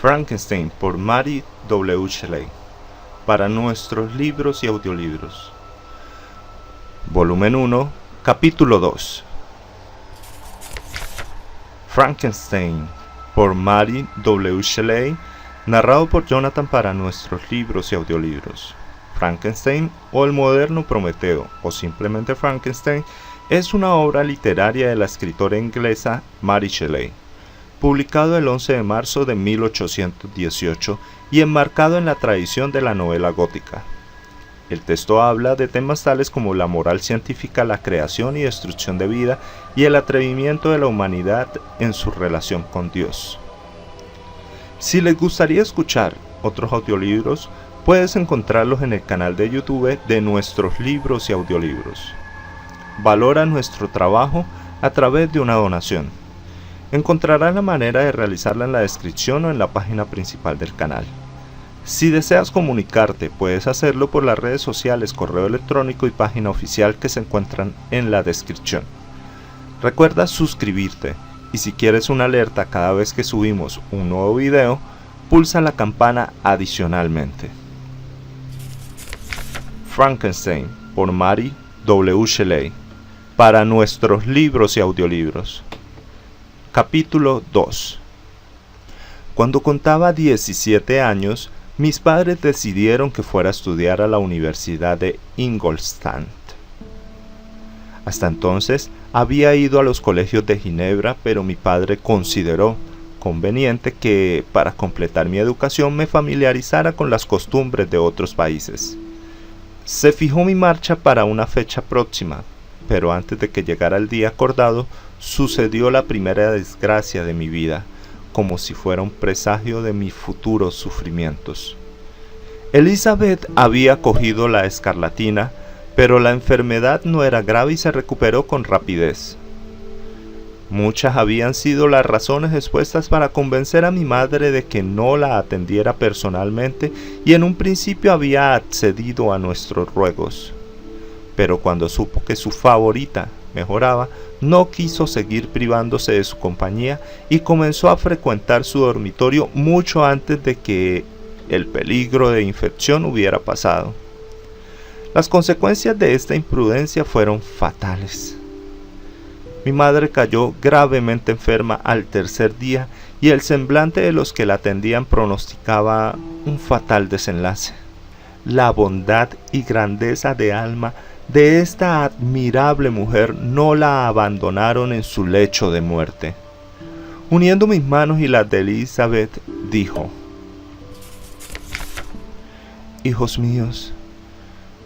Frankenstein por Mary W. Shelley para nuestros libros y audiolibros. Volumen 1, capítulo 2. Frankenstein por Mary W. Shelley, narrado por Jonathan para nuestros libros y audiolibros. Frankenstein o el moderno Prometeo o simplemente Frankenstein es una obra literaria de la escritora inglesa Mary Shelley, publicado el 11 de marzo de 1818 y enmarcado en la tradición de la novela gótica. El texto habla de temas tales como la moral científica, la creación y destrucción de vida y el atrevimiento de la humanidad en su relación con Dios. Si les gustaría escuchar otros audiolibros, puedes encontrarlos en el canal de YouTube de nuestros libros y audiolibros. Valora nuestro trabajo a través de una donación. Encontrarás la manera de realizarla en la descripción o en la página principal del canal. Si deseas comunicarte, puedes hacerlo por las redes sociales, correo electrónico y página oficial que se encuentran en la descripción. Recuerda suscribirte y si quieres una alerta cada vez que subimos un nuevo video, pulsa la campana adicionalmente. Frankenstein por Mary W. Shelley para nuestros libros y audiolibros. Capítulo 2. Cuando contaba 17 años, mis padres decidieron que fuera a estudiar a la Universidad de Ingolstadt. Hasta entonces había ido a los colegios de Ginebra, pero mi padre consideró conveniente que, para completar mi educación, me familiarizara con las costumbres de otros países. Se fijó mi marcha para una fecha próxima, pero antes de que llegara el día acordado, sucedió la primera desgracia de mi vida, como si fuera un presagio de mis futuros sufrimientos. Elizabeth había cogido la escarlatina, pero la enfermedad no era grave y se recuperó con rapidez. Muchas habían sido las razones expuestas para convencer a mi madre de que no la atendiera personalmente y en un principio había accedido a nuestros ruegos. Pero cuando supo que su favorita mejoraba, no quiso seguir privándose de su compañía y comenzó a frecuentar su dormitorio mucho antes de que el peligro de infección hubiera pasado. Las consecuencias de esta imprudencia fueron fatales. Mi madre cayó gravemente enferma al tercer día y el semblante de los que la atendían pronosticaba un fatal desenlace. La bondad y grandeza de alma de esta admirable mujer no la abandonaron en su lecho de muerte. Uniendo mis manos y las de Elizabeth, dijo: «Hijos míos,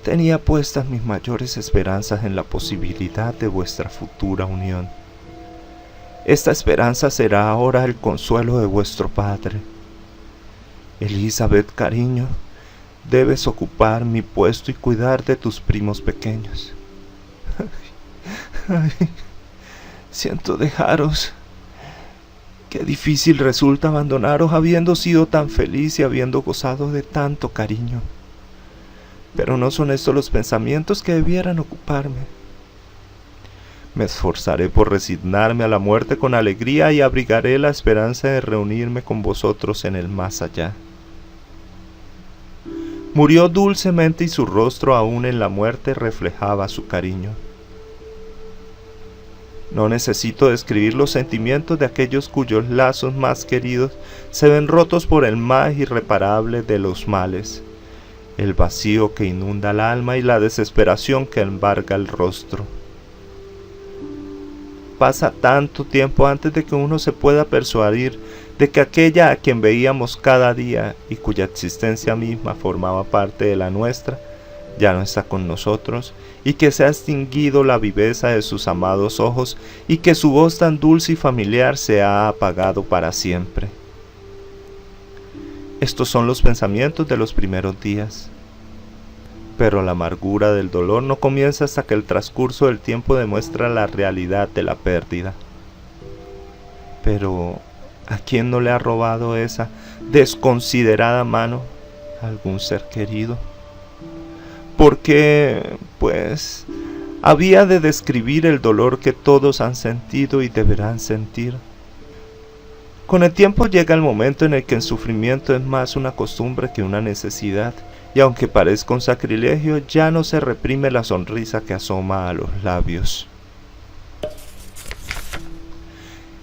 tenía puestas mis mayores esperanzas en la posibilidad de vuestra futura unión. Esta esperanza será ahora el consuelo de vuestro padre. Elizabeth, cariño, debes ocupar mi puesto y cuidar de tus primos pequeños. Ay, siento dejaros. Qué difícil resulta abandonaros habiendo sido tan feliz y habiendo gozado de tanto cariño. Pero no son estos los pensamientos que debieran ocuparme. Me esforzaré por resignarme a la muerte con alegría y abrigaré la esperanza de reunirme con vosotros en el más allá». Murió dulcemente y su rostro aún en la muerte reflejaba su cariño. No necesito describir los sentimientos de aquellos cuyos lazos más queridos se ven rotos por el más irreparable de los males, el vacío que inunda el alma y la desesperación que embarga el rostro. Pasa tanto tiempo antes de que uno se pueda persuadir de que aquella a quien veíamos cada día y cuya existencia misma formaba parte de la nuestra, ya no está con nosotros, y que se ha extinguido la viveza de sus amados ojos, y que su voz tan dulce y familiar se ha apagado para siempre. Estos son los pensamientos de los primeros días. Pero la amargura del dolor no comienza hasta que el transcurso del tiempo demuestra la realidad de la pérdida. Pero ¿a quién no le ha robado esa desconsiderada mano algún ser querido? Porque, pues, había de describir el dolor que todos han sentido y deberán sentir. Con el tiempo llega el momento en el que el sufrimiento es más una costumbre que una necesidad, y aunque parezca un sacrilegio, ya no se reprime la sonrisa que asoma a los labios.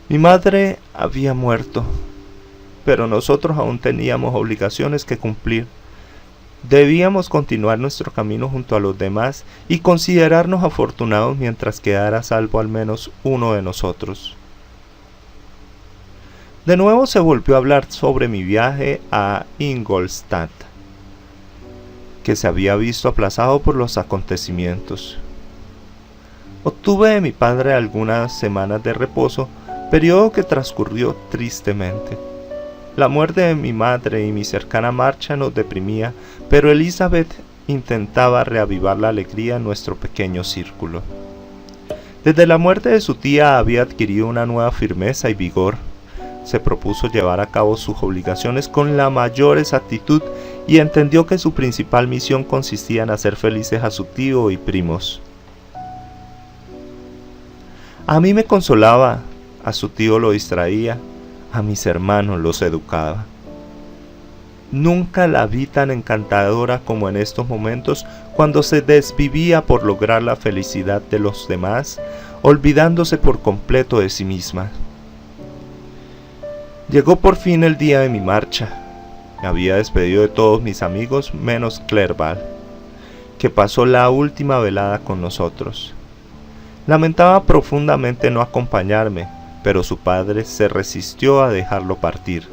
Mi madre había muerto, pero nosotros aún teníamos obligaciones que cumplir. Debíamos continuar nuestro camino junto a los demás y considerarnos afortunados mientras quedara a salvo al menos uno de nosotros. De nuevo se volvió a hablar sobre mi viaje a Ingolstadt, que se había visto aplazado por los acontecimientos. Obtuve de mi padre algunas semanas de reposo, periodo que transcurrió tristemente. La muerte de mi madre y mi cercana marcha nos deprimía, pero Elizabeth intentaba reavivar la alegría en nuestro pequeño círculo. Desde la muerte de su tía había adquirido una nueva firmeza y vigor. Se propuso llevar a cabo sus obligaciones con la mayor exactitud y entendió que su principal misión consistía en hacer felices a su tío y primos. A mí me consolaba, a su tío lo distraía, a mis hermanos los educaba. Nunca la vi tan encantadora como en estos momentos, cuando se desvivía por lograr la felicidad de los demás, olvidándose por completo de sí misma. Llegó por fin el día de mi marcha. Me había despedido de todos mis amigos menos Clerval, que pasó la última velada con nosotros. Lamentaba profundamente no acompañarme, pero su padre se resistió a dejarlo partir.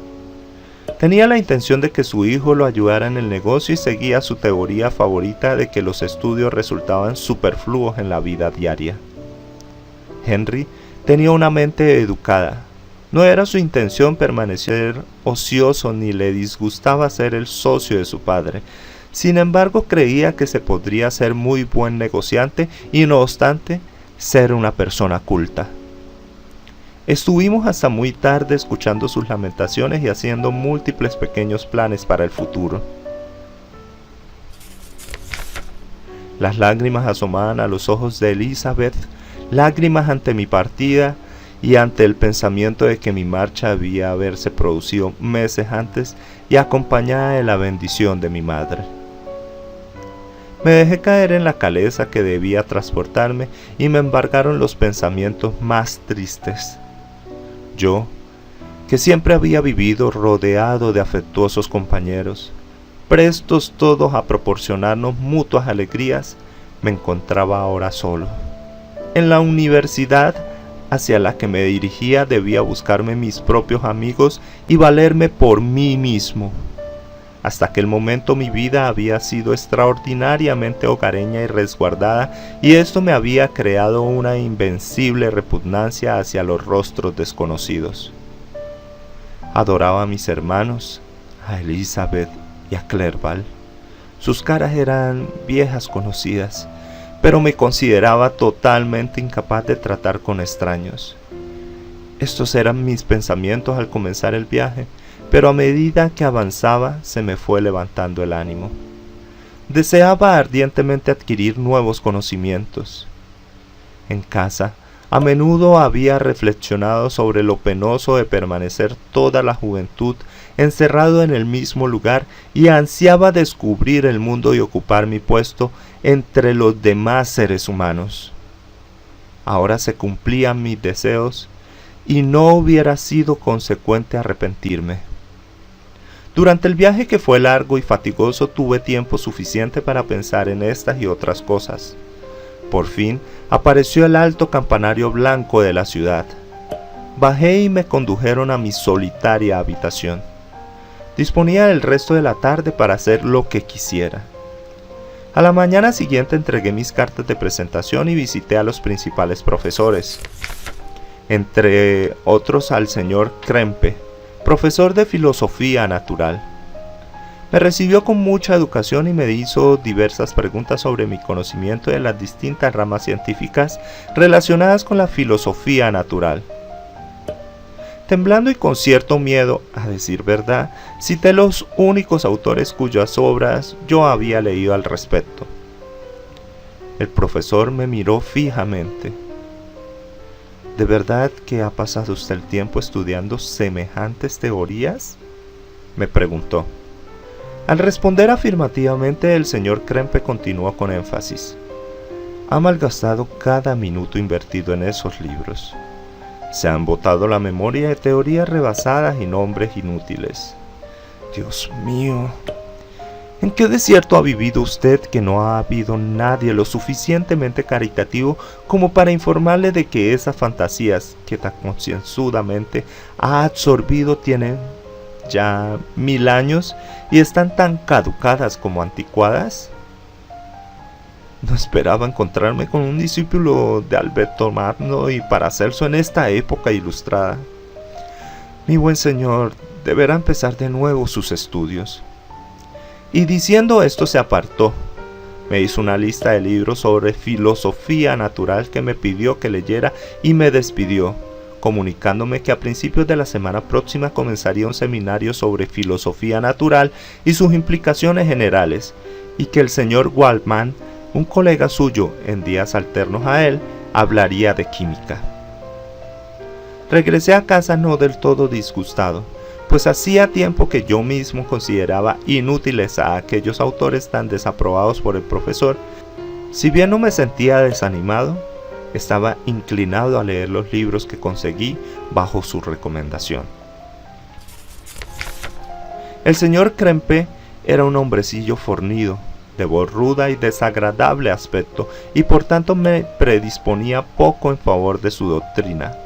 Tenía la intención de que su hijo lo ayudara en el negocio y seguía su teoría favorita de que los estudios resultaban superfluos en la vida diaria. Henry tenía una mente educada. No era su intención permanecer ocioso ni le disgustaba ser el socio de su padre. Sin embargo, creía que se podría ser muy buen negociante y, no obstante, ser una persona culta. Estuvimos hasta muy tarde escuchando sus lamentaciones y haciendo múltiples pequeños planes para el futuro. Las lágrimas asomaban a los ojos de Elizabeth, lágrimas ante mi partida y ante el pensamiento de que mi marcha debía haberse producido meses antes y acompañada de la bendición de mi madre. Me dejé caer en la caleza que debía transportarme y me embargaron los pensamientos más tristes. Yo, que siempre había vivido rodeado de afectuosos compañeros, prestos todos a proporcionarnos mutuas alegrías, me encontraba ahora solo. En la universidad hacia la que me dirigía debía buscarme mis propios amigos y valerme por mí mismo. Hasta aquel momento mi vida había sido extraordinariamente hogareña y resguardada, y esto me había creado una invencible repugnancia hacia los rostros desconocidos. Adoraba a mis hermanos, a Elizabeth y a Clerval. Sus caras eran viejas conocidas, pero me consideraba totalmente incapaz de tratar con extraños. Estos eran mis pensamientos al comenzar el viaje, pero a medida que avanzaba se me fue levantando el ánimo. Deseaba ardientemente adquirir nuevos conocimientos. En casa, a menudo había reflexionado sobre lo penoso de permanecer toda la juventud encerrado en el mismo lugar y ansiaba descubrir el mundo y ocupar mi puesto entre los demás seres humanos. Ahora se cumplían mis deseos y no hubiera sido consecuente arrepentirme. Durante el viaje, que fue largo y fatigoso, tuve tiempo suficiente para pensar en estas y otras cosas. Por fin apareció el alto campanario blanco de la ciudad. Bajé y me condujeron a mi solitaria habitación. Disponía del resto de la tarde para hacer lo que quisiera. A la mañana siguiente entregué mis cartas de presentación y visité a los principales profesores, entre otros al señor Krempe, profesor de filosofía natural. Me recibió con mucha educación y me hizo diversas preguntas sobre mi conocimiento de las distintas ramas científicas relacionadas con la filosofía natural. Temblando y con cierto miedo, a decir verdad, cité los únicos autores cuyas obras yo había leído al respecto. El profesor me miró fijamente. ¿De verdad que ha pasado usted el tiempo estudiando semejantes teorías?, me preguntó. Al responder afirmativamente, el señor Krempe continuó con énfasis. Ha malgastado cada minuto invertido en esos libros. Se han botado la memoria de teorías rebasadas y nombres inútiles. Dios mío, ¿en qué desierto ha vivido usted que no ha habido nadie lo suficientemente caritativo como para informarle de que esas fantasías que tan concienzudamente ha absorbido tienen ya 1000 años y están tan caducadas como anticuadas? No esperaba encontrarme con un discípulo de Alberto Magno y Paracelso en esta época ilustrada. Mi buen señor deberá empezar de nuevo sus estudios. Y diciendo esto se apartó. Me hizo una lista de libros sobre filosofía natural que me pidió que leyera y me despidió, comunicándome que a principios de la semana próxima comenzaría un seminario sobre filosofía natural y sus implicaciones generales, y que el señor Waldman, un colega suyo en días alternos a él, hablaría de química. Regresé a casa no del todo disgustado, pues hacía tiempo que yo mismo consideraba inútiles a aquellos autores tan desaprobados por el profesor. Si bien no me sentía desanimado, estaba inclinado a leer los libros que conseguí bajo su recomendación. El señor Krempe era un hombrecillo fornido, de voz ruda y desagradable aspecto, y por tanto me predisponía poco en favor de su doctrina.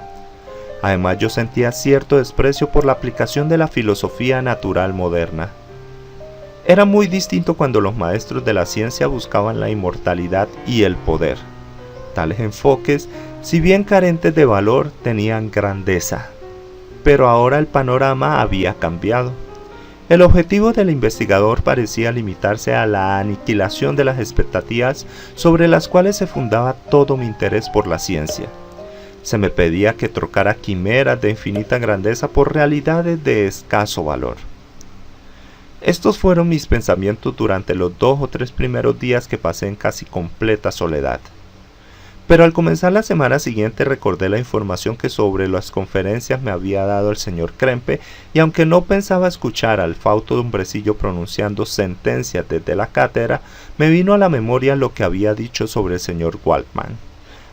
Además, yo sentía cierto desprecio por la aplicación de la filosofía natural moderna. Era muy distinto cuando los maestros de la ciencia buscaban la inmortalidad y el poder. Tales enfoques, si bien carentes de valor, tenían grandeza. Pero ahora el panorama había cambiado. El objetivo del investigador parecía limitarse a la aniquilación de las expectativas sobre las cuales se fundaba todo mi interés por la ciencia. Se me pedía que trocara quimeras de infinita grandeza por realidades de escaso valor. Estos fueron mis pensamientos durante los 2 o 3 primeros días que pasé en casi completa soledad. Pero al comenzar la semana siguiente recordé la información que sobre las conferencias me había dado el señor Krempe, y aunque no pensaba escuchar al fausto hombrecillo pronunciando sentencias desde la cátedra, me vino a la memoria lo que había dicho sobre el señor Waldman,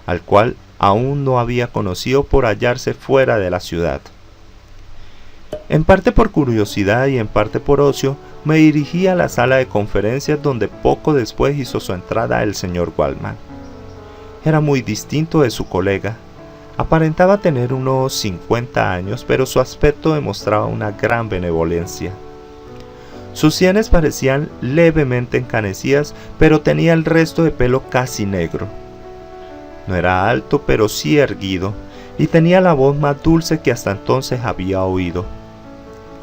al cual aún no había conocido por hallarse fuera de la ciudad. En parte por curiosidad y en parte por ocio, me dirigí a la sala de conferencias donde poco después hizo su entrada el señor Waldman. Era muy distinto de su colega. Aparentaba tener unos 50 años, pero su aspecto demostraba una gran benevolencia. Sus sienes parecían levemente encanecidas, pero tenía el resto de pelo casi negro. No era alto, pero sí erguido, y tenía la voz más dulce que hasta entonces había oído.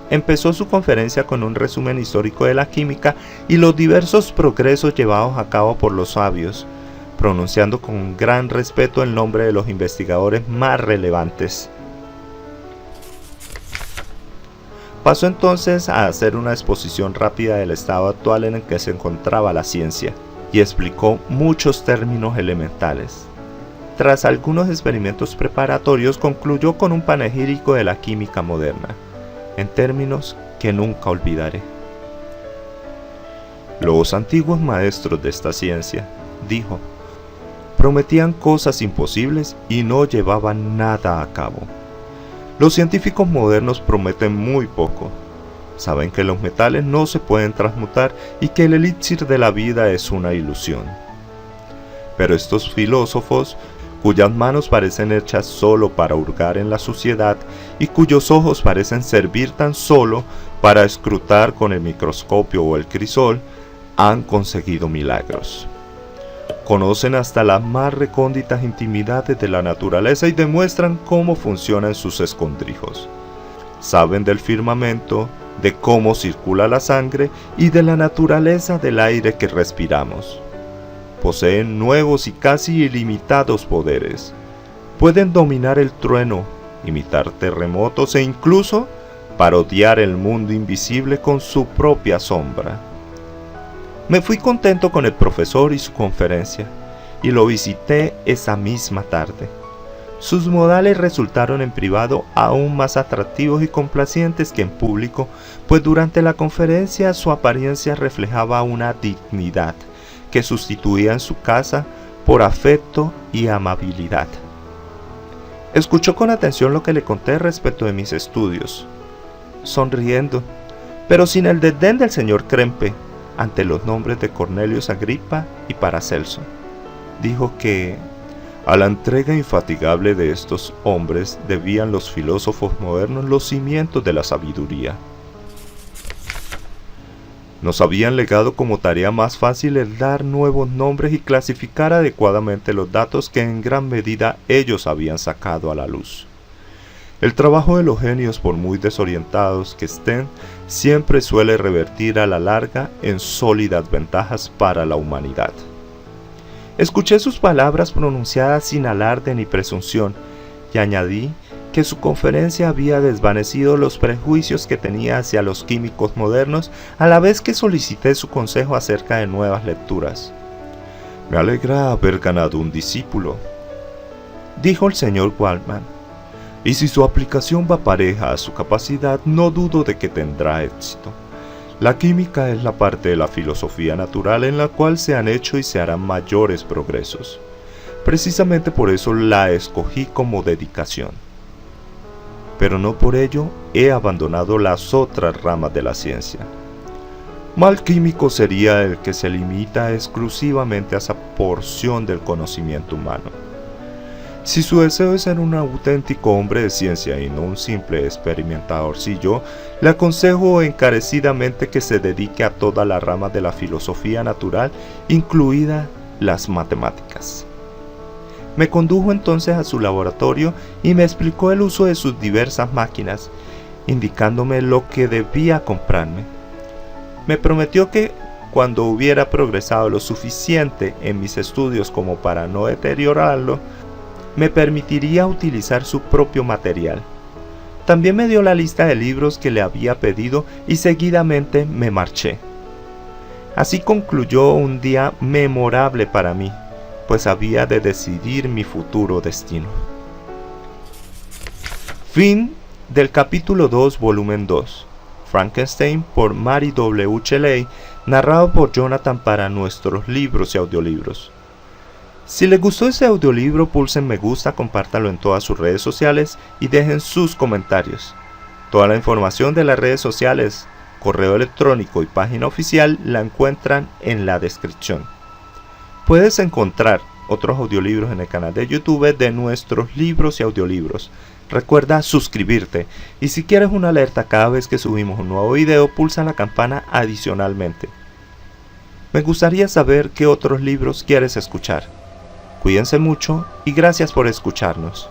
Empezó su conferencia con un resumen histórico de la química y los diversos progresos llevados a cabo por los sabios, pronunciando con gran respeto el nombre de los investigadores más relevantes. Pasó entonces a hacer una exposición rápida del estado actual en el que se encontraba la ciencia, y explicó muchos términos elementales. Tras algunos experimentos preparatorios, concluyó con un panegírico de la química moderna, en términos que nunca olvidaré. Los antiguos maestros de esta ciencia, dijo, prometían cosas imposibles y no llevaban nada a cabo. Los científicos modernos prometen muy poco. Saben que los metales no se pueden transmutar y que el elixir de la vida es una ilusión. Pero estos filósofos, cuyas manos parecen hechas solo para hurgar en la suciedad y cuyos ojos parecen servir tan solo para escrutar con el microscopio o el crisol, han conseguido milagros. Conocen hasta las más recónditas intimidades de la naturaleza y demuestran cómo funcionan sus escondrijos. Saben del firmamento, de cómo circula la sangre y de la naturaleza del aire que respiramos. Poseen nuevos y casi ilimitados poderes. Pueden dominar el trueno, imitar terremotos e incluso parodiar el mundo invisible con su propia sombra. Me fui contento con el profesor y su conferencia, y lo visité esa misma tarde. Sus modales resultaron en privado aún más atractivos y complacientes que en público, pues durante la conferencia su apariencia reflejaba una dignidad que sustituía en su casa por afecto y amabilidad. Escuchó con atención lo que le conté respecto de mis estudios, sonriendo, pero sin el desdén del señor Krempe, ante los nombres de Cornelius Agripa y Paracelso. Dijo que a la entrega infatigable de estos hombres debían los filósofos modernos los cimientos de la sabiduría. Nos habían legado como tarea más fácil el dar nuevos nombres y clasificar adecuadamente los datos que en gran medida ellos habían sacado a la luz. El trabajo de los genios, por muy desorientados que estén, siempre suele revertir a la larga en sólidas ventajas para la humanidad. Escuché sus palabras pronunciadas sin alarde ni presunción, y añadí que su conferencia había desvanecido los prejuicios que tenía hacia los químicos modernos, a la vez que solicité su consejo acerca de nuevas lecturas. «Me alegra haber ganado un discípulo», dijo el señor Waldman, «y si su aplicación va pareja a su capacidad, no dudo de que tendrá éxito. La química es la parte de la filosofía natural en la cual se han hecho y se harán mayores progresos. Precisamente por eso la escogí como dedicación. Pero no por ello he abandonado las otras ramas de la ciencia. Mal químico sería el que se limita exclusivamente a esa porción del conocimiento humano. Si su deseo es ser un auténtico hombre de ciencia y no un simple experimentadorcillo, le aconsejo encarecidamente que se dedique a toda la rama de la filosofía natural, incluidas las matemáticas. Me condujo entonces a su laboratorio y me explicó el uso de sus diversas máquinas, indicándome lo que debía comprarme. Me prometió que, cuando hubiera progresado lo suficiente en mis estudios como para no deteriorarlo, me permitiría utilizar su propio material. También me dio la lista de libros que le había pedido y seguidamente me marché. Así concluyó un día memorable para mí, pues había de decidir mi futuro destino. Fin del capítulo 2, volumen 2. Frankenstein por Mary W. Shelley, narrado por Jonathan para nuestros libros y audiolibros. Si les gustó este audiolibro, pulsen me gusta, compártanlo en todas sus redes sociales y dejen sus comentarios. Toda la información de las redes sociales, correo electrónico y página oficial la encuentran en la descripción. Puedes encontrar otros audiolibros en el canal de YouTube de nuestros libros y audiolibros. Recuerda suscribirte y si quieres una alerta cada vez que subimos un nuevo video, pulsa la campana adicionalmente. Me gustaría saber qué otros libros quieres escuchar. Cuídense mucho y gracias por escucharnos.